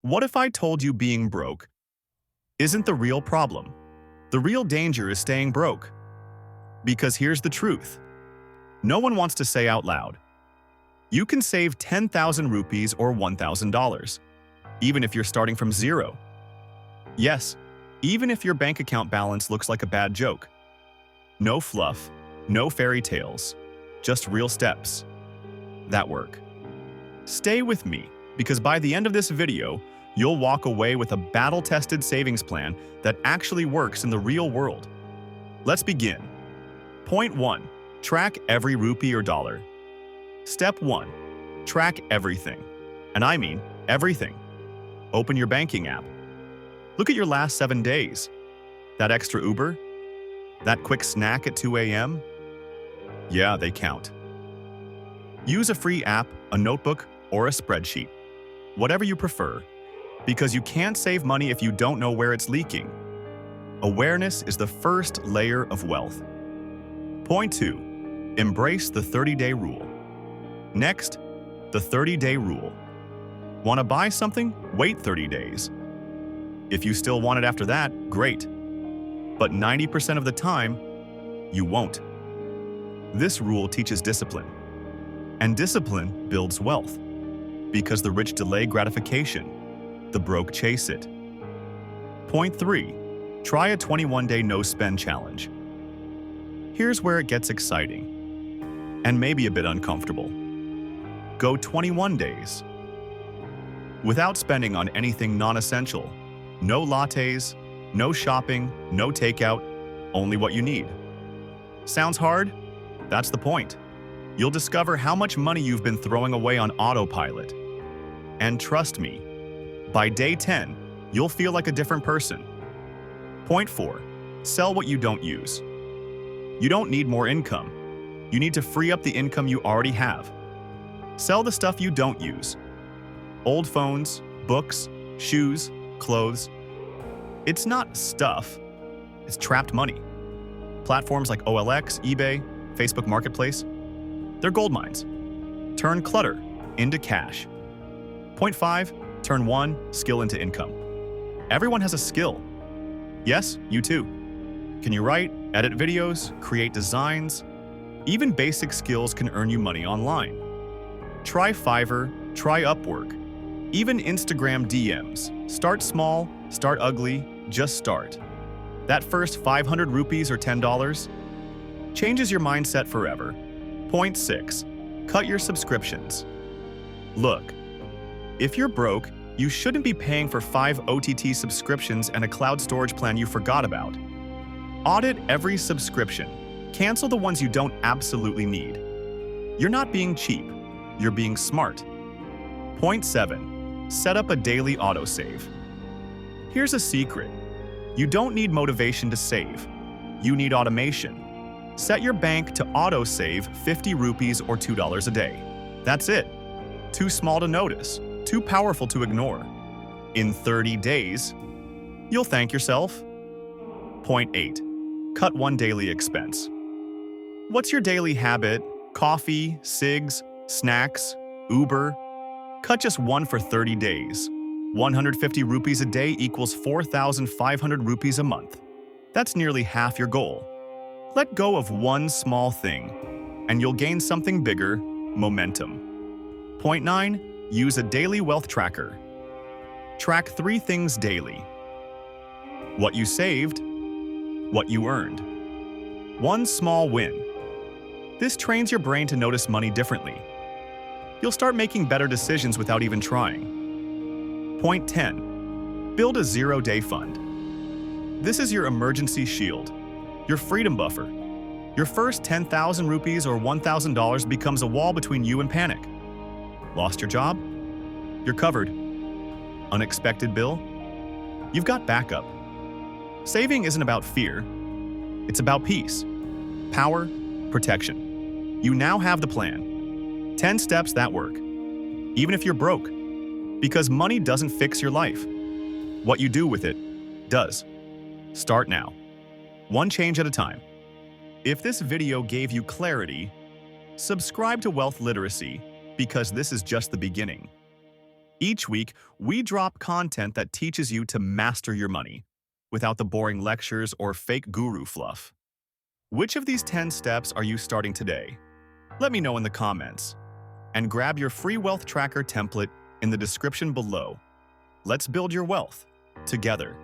What if I told you being broke isn't the real problem? The real danger is staying broke. Because here's the truth. No one wants to say out loud. You can save 10,000 rupees or $1,000, even if you're starting from zero. Yes, even if your bank account balance looks like a bad joke. No fluff, no fairy tales, just real steps that work. Stay with me, because by the end of this video, you'll walk away with a battle-tested savings plan that actually works in the real world. Let's begin. Point 1. Track every rupee or dollar. Step 1. Track everything. And I mean everything. Open your banking app. Look at your last 7 days. That extra Uber? That quick snack at 2 a.m.? Yeah, they count. Use a free app, a notebook, or a spreadsheet. Whatever you prefer, because you can't save money if you don't know where it's leaking. Awareness is the first layer of wealth. Point 2. Embrace the 30-day rule. Next, the 30-day rule. Want to buy something? Wait 30 days. If you still want it after that, great. But 90% of the time, you won't. This rule teaches discipline. And discipline builds wealth. Because the rich delay gratification, the broke chase it. Point 3. Try a 21-day no-spend challenge. Here's where it gets exciting, and maybe a bit uncomfortable. Go 21 days. Without spending on anything non-essential. No lattes, no shopping, no takeout, only what you need. Sounds hard? That's the point. You'll discover how much money you've been throwing away on autopilot. And trust me, by day 10, you'll feel like a different person. Point 4. Sell what you don't use. You don't need more income. You need to free up the income you already have. Sell the stuff you don't use. Old phones, books, shoes, clothes. It's not stuff, it's trapped money. Platforms like OLX, eBay, Facebook Marketplace, they're gold mines. Turn clutter into cash. Point 5. Turn one skill into income. Everyone has a skill. Yes, you too. Can you write, edit videos, create designs? Even basic skills can earn you money online. Try Fiverr, try Upwork, even Instagram DMs. Start small, start ugly, just start. That first 500 rupees or $10 changes your mindset forever. Point 6. Cut your subscriptions. Look, if you're broke, you shouldn't be paying for 5 OTT subscriptions and a cloud storage plan you forgot about. Audit every subscription. Cancel the ones you don't absolutely need. You're not being cheap, you're being smart. Point 7. Set up a daily autosave. Here's a secret. You don't need motivation to save. You need automation. Set your bank to autosave 50 rupees or $2 a day. That's it. Too small to notice, too powerful to ignore. In 30 days, you'll thank yourself. Point 8. Cut one daily expense. What's your daily habit? Coffee, cigs, snacks, Uber? Cut just one for 30 days. 150 rupees a day equals 4,500 rupees a month. That's nearly half your goal. Let go of one small thing, and you'll gain something bigger: momentum. Point 9. Use a daily wealth tracker. Track 3 things daily. What you saved, what you earned. One small win. This trains your brain to notice money differently. You'll start making better decisions without even trying. Point 10. Build a zero-day fund. This is your emergency shield, your freedom buffer. Your first 10,000 rupees or $1,000 becomes a wall between you and panic. Lost your job? You're covered. Unexpected bill? You've got backup. Saving isn't about fear. It's about peace, power, protection. You now have the plan. 10 steps that work, even if you're broke. Because money doesn't fix your life. What you do with it does. Start now. One change at a time. If this video gave you clarity, subscribe to Wealth Literacy, because this is just the beginning. Each week, we drop content that teaches you to master your money without the boring lectures or fake guru fluff. Which of these 10 steps are you starting today? Let me know in the comments. And grab your free wealth tracker template in the description below. Let's build your wealth together.